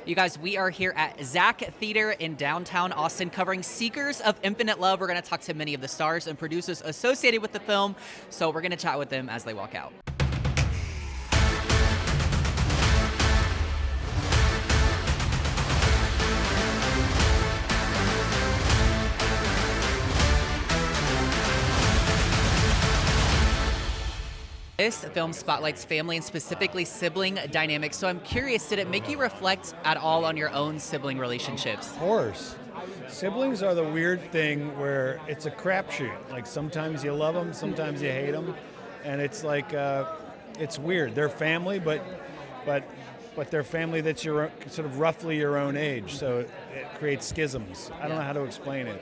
You guys, we are here at Zach Theater in downtown Austin covering Seekers of Infinite Love. We're going to talk to many of the stars and producers associated with the film, so we're going to chat with them as they walk out. This film spotlights family and specifically sibling dynamics. So I'm curious, did it make you reflect at all on your own sibling relationships? Of course. Siblings are the weird thing where it's a crapshoot. Like sometimes you love them, sometimes you hate them, and it's like it's weird. They're family, but they're family that's your sort of roughly your own age. So it creates schisms. I don't know how to explain it.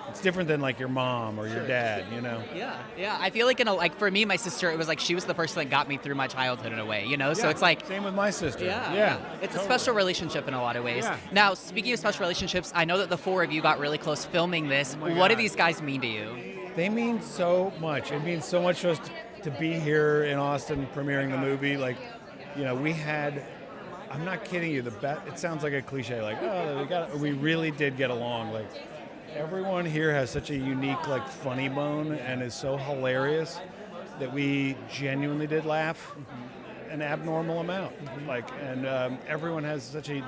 It's different than like your mom or your dad, you know? Yeah. I feel like for me, my sister, it was like she was the person that got me through my childhood in a way, you know? So Yeah, it's like... Same with my sister. Yeah. It's a special relationship in a lot of ways. Yeah. Now, speaking of special relationships, I know that the four of you got really close filming this. Oh my What do God. these guys mean to you? They mean so much. It means so much to us to be here in Austin premiering the movie. Like, you know, we had... I'm not kidding you. It sounds like a cliche. Like, we really did get along. Like, everyone here has such a unique, like, funny bone and is so hilarious that we genuinely did laugh an abnormal amount. Like, and everyone has such a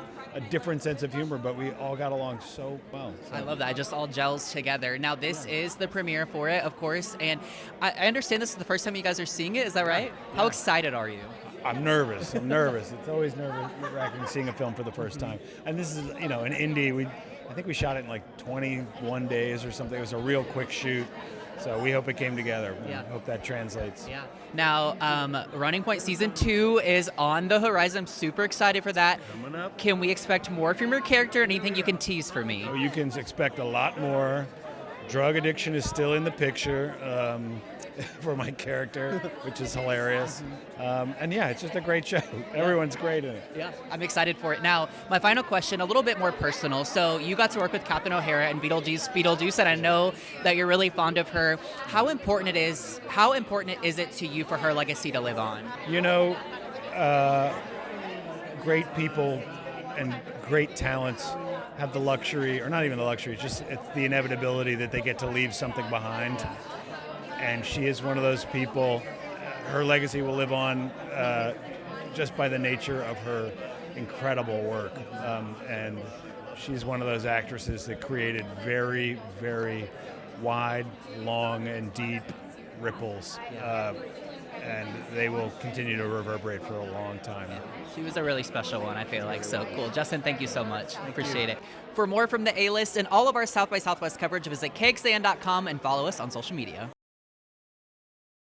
different sense of humor, but we all got along so well. So. I love that. It just all gels together. Now, this is the premiere for it, of course, and I understand this is the first time you guys are seeing it. Is that right? Yeah. How excited are you? I'm nervous. It's always nerve-wracking seeing a film for the first time. And this is, you know, an indie. I think we shot it in like 21 days or something. It was a real quick shoot. So we hope it came together. Yeah. I hope that translates. Yeah. Now, Running Point Season 2 is on the horizon. I'm super excited for that. Coming up. Can we expect more from your character? Anything you can tease for me? You can expect a lot more. Drug addiction is still in the picture for my character, which is hilarious. And yeah, it's just a great show. Everyone's great in it. Yeah, I'm excited for it. Now, my final question, a little bit more personal. So you got to work with Catherine O'Hara and Beetlejuice, and I know that you're really fond of her. How important is it to you for her legacy to live on? You know, great people and great talents have the luxury, or not even the luxury, it's the inevitability that they get to leave something behind. And she is one of those people. Her legacy will live on just by the nature of her incredible work. And she's one of those actresses that created very, very wide, long, and deep ripples. And they will continue to reverberate for a long time. She was a really special one, I feel like. So cool. Justin, thank you so much. Appreciate it. For more from the A-List and all of our South by Southwest coverage, visit KXAN.com and follow us on social media.